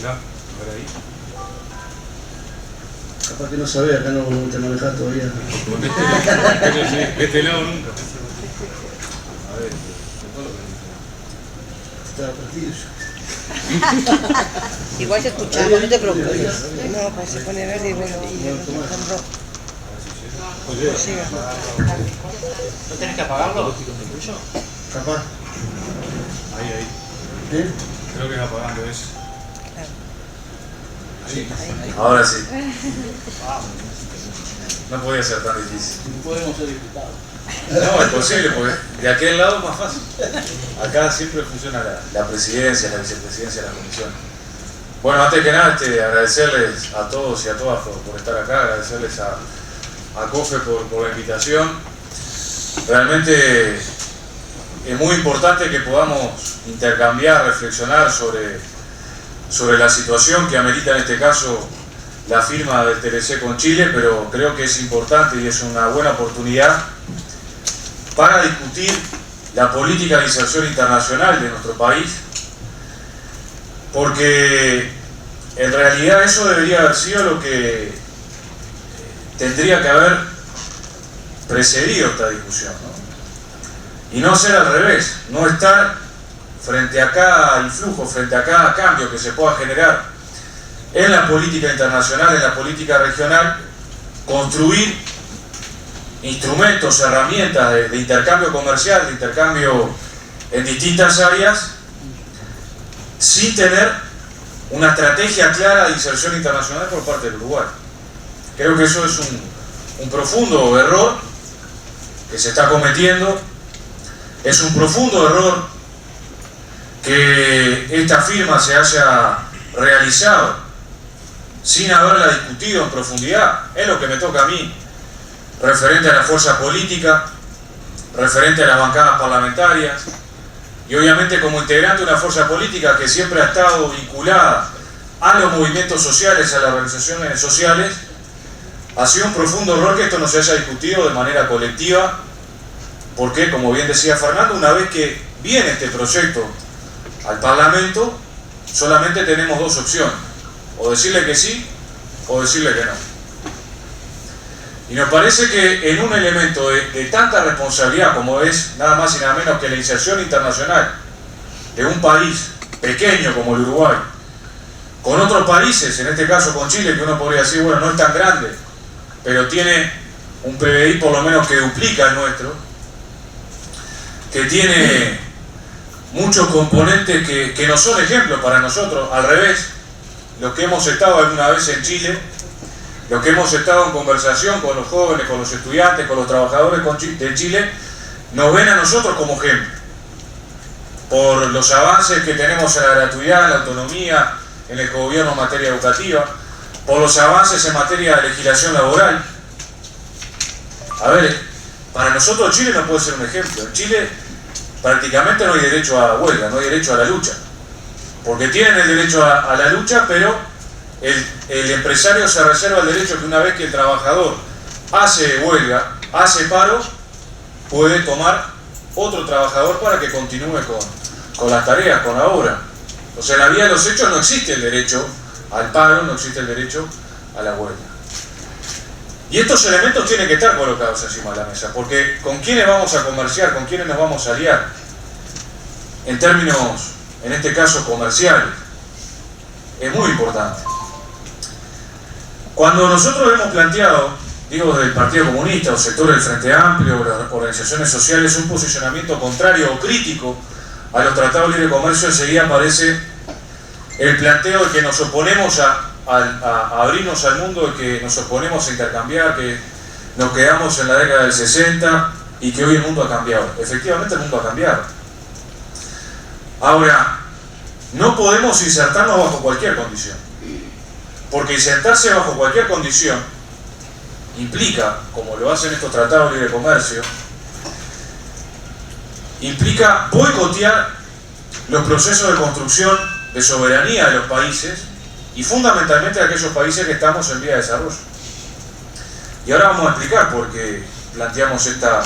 Mirá, a ver ahí. Capaz que no sabés, acá no te manejás todavía. De este lado nunca. A ver, Está partido yo. Igual te escuchamos, no te preocupes. No, pues se pone verde y bueno, y con rojo. No llega. ¿No tenés que apagarlo? Capaz. ahí. ¿Eh? Creo que es apagando eso. Sí. Ahora sí. No podía ser tan difícil. Podemos ser diputados. No, es posible, porque de aquel lado es más fácil. Acá siempre funciona la presidencia, la vicepresidencia de la comisión. Bueno, antes que nada, agradecerles a todos y a todas por estar acá, agradecerles a COFE por la invitación. Realmente es muy importante que podamos intercambiar, reflexionar sobre la situación que amerita en este caso la firma del TLC con Chile, pero creo que es importante y es una buena oportunidad para discutir la política de inserción internacional de nuestro país, porque en realidad eso debería haber sido lo que tendría que haber precedido esta discusión, ¿no? Y no ser al revés, no estar frente a cada influjo, frente a cada cambio que se pueda generar en la política internacional, en la política regional, construir instrumentos, herramientas de intercambio comercial, de intercambio en distintas áreas, sin tener una estrategia clara de inserción internacional por parte del Uruguay. Creo que eso es un profundo error que se está cometiendo, es un profundo error que esta firma se haya realizado sin haberla discutido en profundidad. Es lo que me toca a mí, referente a la fuerza política, referente a las bancadas parlamentarias, y obviamente como integrante de una fuerza política que siempre ha estado vinculada a los movimientos sociales, a las organizaciones sociales. Ha sido un profundo error que esto no se haya discutido de manera colectiva, porque, como bien decía Fernando, una vez que viene este proyecto al Parlamento, solamente tenemos dos opciones: o decirle que sí, o decirle que no. Y nos parece que en un elemento de tanta responsabilidad como es nada más y nada menos que la inserción internacional de un país pequeño como el Uruguay, con otros países, en este caso con Chile, que uno podría decir, bueno, no es tan grande, pero tiene un PBI por lo menos que duplica el nuestro, que tiene muchos componentes que no son ejemplos para nosotros, al revés, los que hemos estado alguna vez en Chile, los que hemos estado en conversación con los jóvenes, con los estudiantes, con los trabajadores de Chile, nos ven a nosotros como ejemplo, por los avances que tenemos en la gratuidad, en la autonomía, en el gobierno en materia educativa, por los avances en materia de legislación laboral. A ver, para nosotros Chile no puede ser un ejemplo. En Chile prácticamente no hay derecho a huelga, no hay derecho a la lucha, porque tienen el derecho a la lucha, pero el empresario se reserva el derecho que una vez que el trabajador hace huelga, hace paro, puede tomar otro trabajador para que continúe con las tareas, con la obra. O sea, en la vía de los hechos no existe el derecho al paro, no existe el derecho a la huelga. Y estos elementos tienen que estar colocados encima de la mesa, porque ¿con quiénes vamos a comerciar? ¿Con quiénes nos vamos a aliar? En términos, en este caso, comerciales. Es muy importante. Cuando nosotros hemos planteado, digo desde el Partido Comunista o sectores del Frente Amplio o las organizaciones sociales, un posicionamiento contrario o crítico a los tratados de libre comercio, enseguida aparece el planteo de que nos oponemos a abrirnos al mundo, de que nos oponemos a intercambiar, que nos quedamos en la década del 60 y que hoy el mundo ha cambiado. Efectivamente el mundo ha cambiado. Ahora, no podemos insertarnos bajo cualquier condición, porque insertarse bajo cualquier condición implica, como lo hacen estos tratados de libre comercio, implica boicotear los procesos de construcción de soberanía de los países y fundamentalmente de aquellos países que estamos en vía de desarrollo. Y ahora vamos a explicar por qué planteamos esta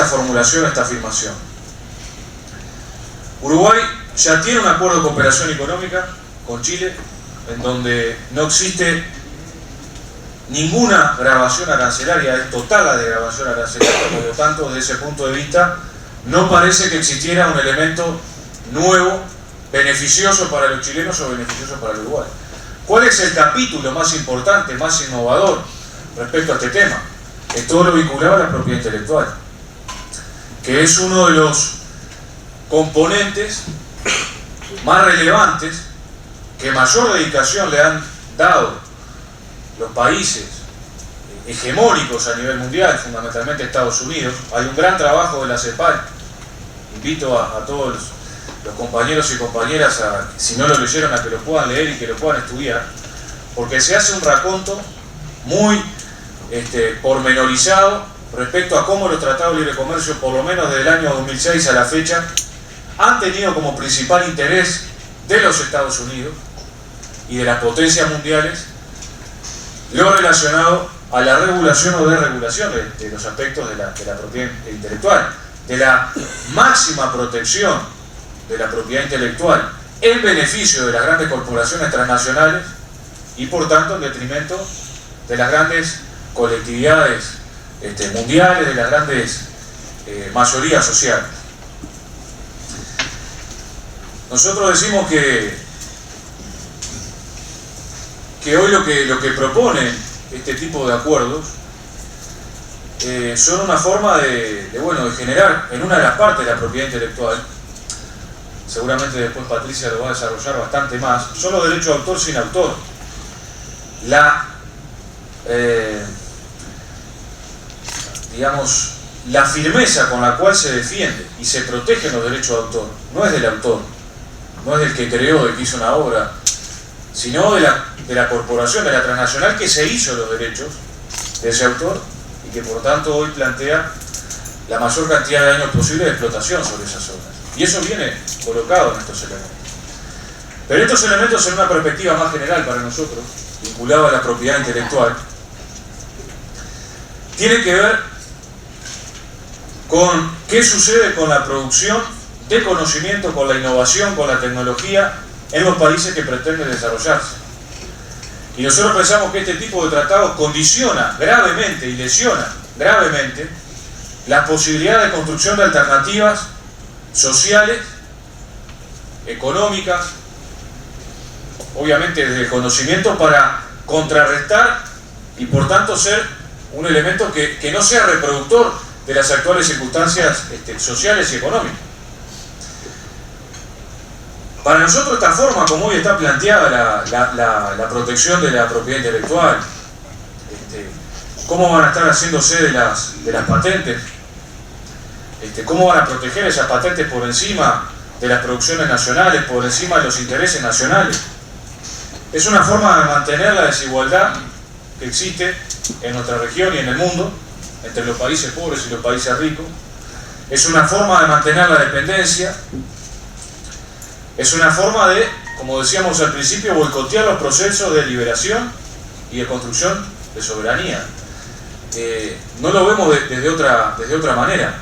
formulación, esta afirmación. Uruguay ya tiene un acuerdo de cooperación económica con Chile, en donde no existe ninguna grabación arancelaria, es total la desgravación arancelaria, por lo tanto, desde ese punto de vista, no parece que existiera un elemento nuevo, beneficioso para los chilenos o beneficioso para el Uruguay. ¿Cuál es el capítulo más importante, más innovador respecto a este tema? Es todo lo vinculado a la propiedad intelectual, que es uno de los componentes más relevantes que mayor dedicación le han dado los países hegemónicos a nivel mundial, fundamentalmente Estados Unidos. Hay un gran trabajo de la CEPAL. Invito a todos los compañeros y compañeras, si no lo leyeron, a que lo puedan leer y que lo puedan estudiar, porque se hace un raconto muy pormenorizado respecto a cómo los tratados de libre comercio, por lo menos desde el año 2006 a la fecha, han tenido como principal interés de los Estados Unidos y de las potencias mundiales lo relacionado a la regulación o desregulación de los aspectos de la propiedad intelectual, de la máxima protección de la propiedad intelectual en beneficio de las grandes corporaciones transnacionales y por tanto en detrimento de las grandes colectividades mundiales, de las grandes mayorías sociales. Nosotros decimos que hoy lo que proponen este tipo de acuerdos son una forma de generar en una de las partes de la propiedad intelectual, seguramente después Patricia lo va a desarrollar bastante más, son los derechos de autor sin autor. La firmeza con la cual se defiende y se protegen los derechos de autor no es del autor, no es del que creó, del que hizo una obra, sino de la corporación, de la transnacional que se hizo los derechos de ese autor y que por tanto hoy plantea la mayor cantidad de años posible de explotación sobre esas obras. Y eso viene colocado en estos elementos. Pero estos elementos en una perspectiva más general para nosotros, vinculado a la propiedad intelectual, tienen que ver con qué sucede con la producción de conocimiento, con la innovación, con la tecnología en los países que pretenden desarrollarse. Y nosotros pensamos que este tipo de tratados condiciona gravemente y lesiona gravemente la posibilidad de construcción de alternativas sociales, económicas, obviamente desde el conocimiento, para contrarrestar y por tanto ser un elemento que no sea reproductor de las actuales circunstancias sociales y económicas. Para nosotros esta forma, como hoy está planteada la protección de la propiedad intelectual, cómo van a estar haciéndose de las patentes, cómo van a proteger esas patentes por encima de las producciones nacionales, por encima de los intereses nacionales, es una forma de mantener la desigualdad que existe en nuestra región y en el mundo, entre los países pobres y los países ricos. Es una forma de mantener la dependencia. Es una forma de, como decíamos al principio, boicotear los procesos de liberación y de construcción de soberanía. No lo vemos desde otra manera.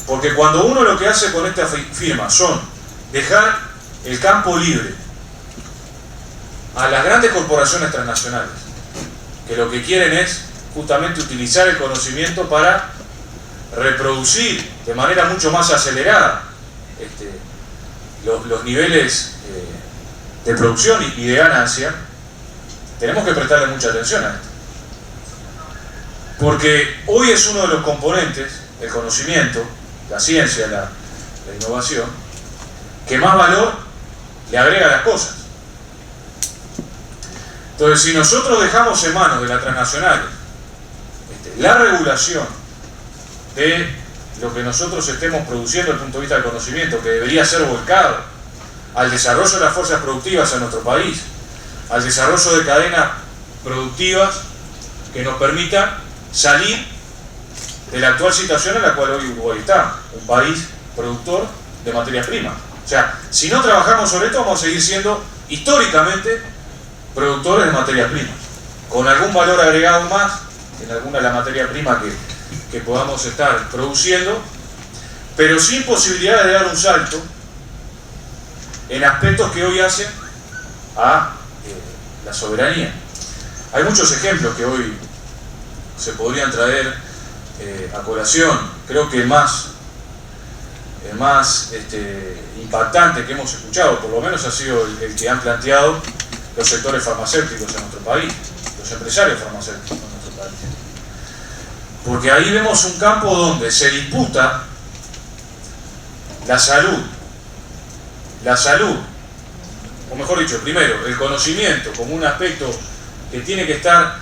Porque cuando uno lo que hace con esta firma son dejar el campo libre a las grandes corporaciones transnacionales, que lo que quieren es justamente utilizar el conocimiento para reproducir de manera mucho más acelerada los niveles de producción y de ganancia, tenemos que prestarle mucha atención a esto. Porque hoy es uno de los componentes, el conocimiento, la ciencia, la innovación, que más valor le agrega a las cosas. Entonces, si nosotros dejamos en manos de la transnacional la regulación de lo que nosotros estemos produciendo desde el punto de vista del conocimiento, que debería ser volcado al desarrollo de las fuerzas productivas en nuestro país, al desarrollo de cadenas productivas que nos permitan salir de la actual situación en la cual hoy Uruguay está, un país productor de materias primas. O sea, si no trabajamos sobre esto, vamos a seguir siendo históricamente productores de materias primas, con algún valor agregado más en alguna de las materias primas que podamos estar produciendo, pero sin posibilidad de dar un salto en aspectos que hoy hacen a la soberanía. Hay muchos ejemplos que hoy se podrían traer a colación. Creo que el más impactante que hemos escuchado, por lo menos, ha sido el que han planteado los sectores farmacéuticos en nuestro país, los empresarios farmacéuticos en nuestro país. Porque ahí vemos un campo donde se disputa la salud, o mejor dicho, primero, el conocimiento como un aspecto que tiene que estar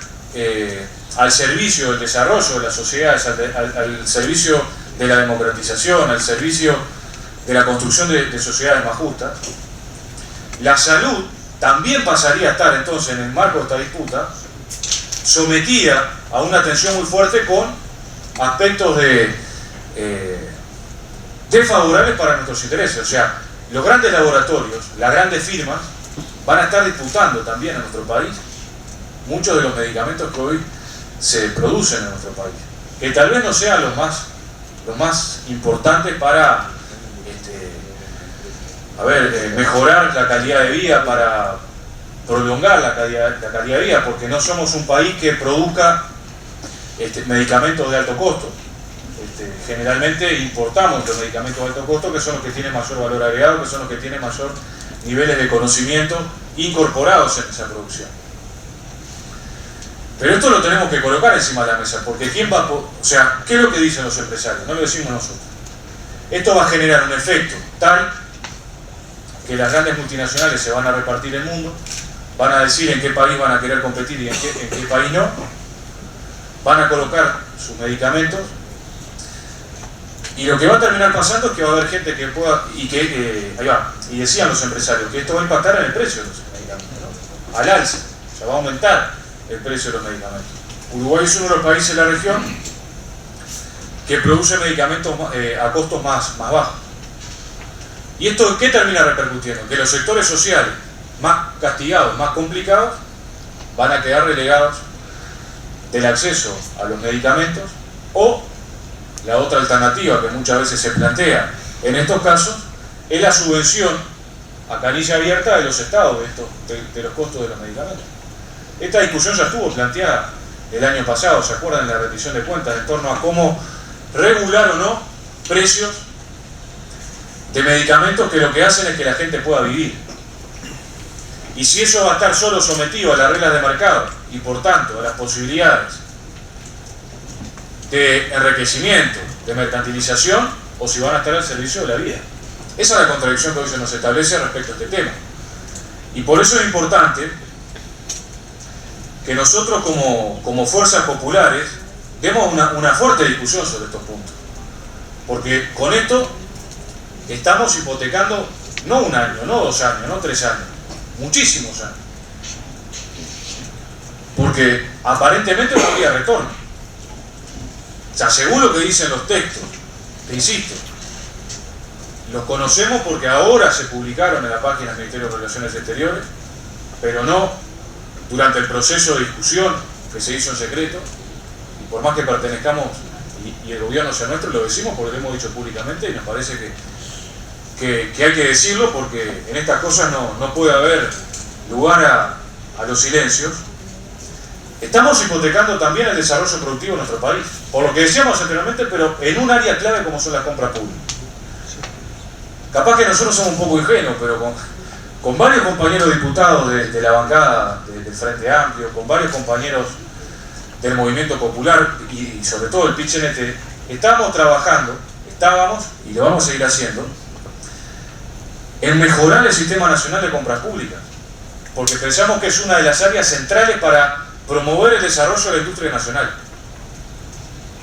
al servicio del desarrollo de las sociedades, al servicio de la democratización, al servicio de la construcción de sociedades más justas. La salud también pasaría a estar entonces en el marco de esta disputa, sometida a una tensión muy fuerte con aspectos desfavorables para nuestros intereses. O sea, los grandes laboratorios, las grandes firmas, van a estar disputando también en nuestro país muchos de los medicamentos que hoy se producen en nuestro país, que tal vez no sean los más importantes para mejorar la calidad de vida, para prolongar la calidad de vida, porque no somos un país que produzca medicamentos de alto costo. Generalmente importamos los medicamentos de alto costo, que son los que tienen mayor valor agregado, que son los que tienen mayor niveles de conocimiento incorporados en esa producción. Pero esto lo tenemos que colocar encima de la mesa, porque ¿quién va a o sea, ¿qué es lo que dicen los empresarios? No lo decimos nosotros. Esto va a generar un efecto tal que las grandes multinacionales se van a repartir el mundo, van a decir en qué país van a querer competir y en qué país no, van a colocar sus medicamentos, y lo que va a terminar pasando es que va a haber gente que pueda, ahí va, y decían los empresarios, que esto va a impactar en el precio de los medicamentos, ¿no? Al alza, o sea, va a aumentar el precio de los medicamentos. Uruguay es uno de los países de la región que produce medicamentos a costos más bajos. ¿Y esto qué termina repercutiendo? Que los sectores sociales más castigados, más complicados, van a quedar relegados del acceso a los medicamentos, o la otra alternativa que muchas veces se plantea en estos casos es la subvención a canilla abierta de los estados de los costos de los medicamentos. Esta discusión ya estuvo planteada el año pasado, ¿se acuerdan? En la rendición de cuentas, en torno a cómo regular o no precios de medicamentos que lo que hacen es que la gente pueda vivir. Y si eso va a estar solo sometido a las reglas de mercado y por tanto a las posibilidades de enriquecimiento, de mercantilización, o si van a estar al servicio de la vida. Esa es la contradicción que hoy se nos establece respecto a este tema. Y por eso es importante que nosotros como fuerzas populares demos una fuerte discusión sobre estos puntos. Porque con esto estamos hipotecando no un año, no 2 años, no 3 años, muchísimos años. Porque aparentemente no había retorno. O sea, según lo que dicen los textos, te insisto, los conocemos porque ahora se publicaron en la página del Ministerio de Relaciones Exteriores, pero no durante el proceso de discusión que se hizo en secreto, y por más que pertenezcamos y el gobierno sea nuestro, lo decimos porque lo hemos dicho públicamente y nos parece que hay que decirlo, porque en estas cosas no puede haber lugar a los silencios. Estamos hipotecando también el desarrollo productivo de nuestro país, por lo que decíamos anteriormente, pero en un área clave como son las compras públicas. Capaz que nosotros somos un poco ingenuos, pero con varios compañeros diputados de la bancada del Frente Amplio, con varios compañeros del Movimiento Popular y sobre todo el PIT-CNT, estábamos y lo vamos a seguir haciendo, en mejorar el Sistema Nacional de Compras Públicas, porque pensamos que es una de las áreas centrales para promover el desarrollo de la industria nacional,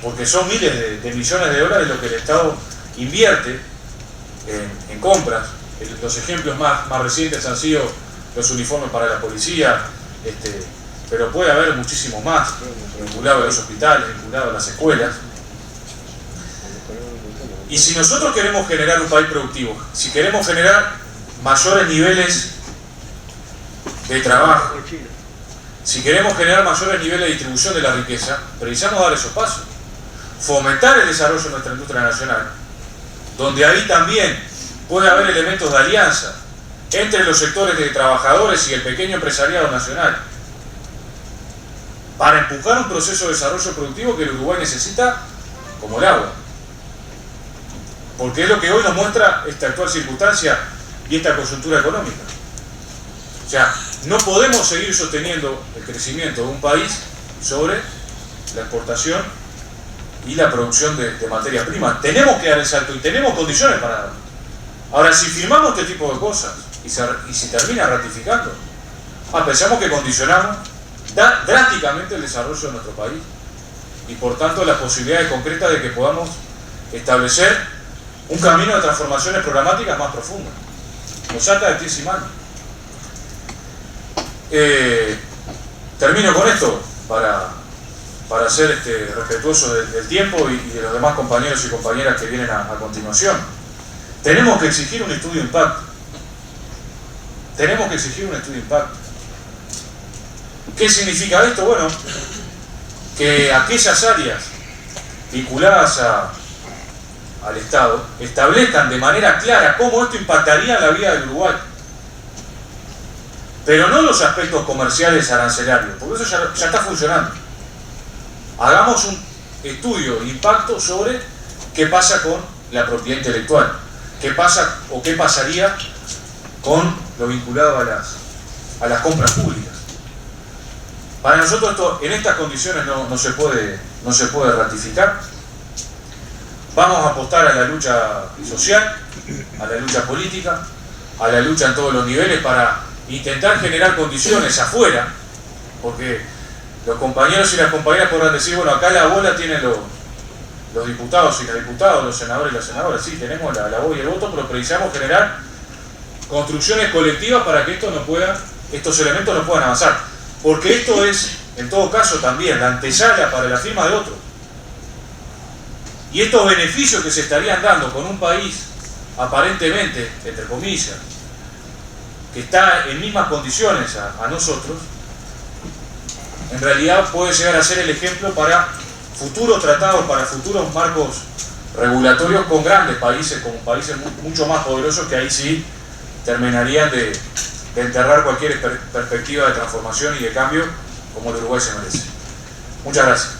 porque son miles de millones de dólares lo que el Estado invierte en compras. Los ejemplos más recientes han sido los uniformes para la policía, pero puede haber muchísimos más, vinculados a los hospitales, vinculados a las escuelas. Y si nosotros queremos generar un país productivo, si queremos generar mayores niveles de trabajo, si queremos generar mayores niveles de distribución de la riqueza, precisamos dar esos pasos. Fomentar el desarrollo de nuestra industria nacional, donde ahí también puede haber elementos de alianza entre los sectores de trabajadores y el pequeño empresariado nacional, para empujar un proceso de desarrollo productivo que el Uruguay necesita como el agua. Porque es lo que hoy nos muestra esta actual circunstancia y esta coyuntura económica. O sea, no podemos seguir sosteniendo el crecimiento de un país sobre la exportación y la producción de materia prima. Tenemos que dar el salto y tenemos condiciones para darlo. Ahora, si firmamos este tipo de cosas y se termina ratificando, pensamos que condicionamos drásticamente el desarrollo de nuestro país y por tanto las posibilidades concretas de que podamos establecer un camino de transformaciones programáticas más profundas. Nos ata de pies y manos. Termino con esto para ser respetuoso del tiempo y de los demás compañeros y compañeras que vienen a continuación. Tenemos que exigir un estudio de impacto. Tenemos que exigir un estudio de impacto. ¿Qué significa esto? Bueno, que aquellas áreas vinculadas al Estado establezcan de manera clara cómo esto impactaría en la vida del Uruguay. Pero no los aspectos comerciales arancelarios, porque eso ya está funcionando. Hagamos un estudio de impacto sobre qué pasa con la propiedad intelectual, qué pasa o qué pasaría con lo vinculado a las compras públicas. Para nosotros esto en estas condiciones no se puede ratificar. Vamos a apostar a la lucha social, a la lucha política, a la lucha en todos los niveles para intentar generar condiciones afuera, porque los compañeros y las compañeras podrán decir, bueno, acá la bola tienen los diputados y las diputadas, los senadores y las senadoras, sí, tenemos la voz y el voto, pero precisamos generar construcciones colectivas para que estos elementos no puedan avanzar, porque esto es, en todo caso, también la antesala para la firma de otro. Y estos beneficios que se estarían dando con un país aparentemente, entre comillas, que está en mismas condiciones a nosotros, en realidad puede llegar a ser el ejemplo para futuros tratados, para futuros marcos regulatorios con grandes países, con países mucho más poderosos que ahí sí terminarían de enterrar cualquier perspectiva de transformación y de cambio como el Uruguay se merece. Muchas gracias.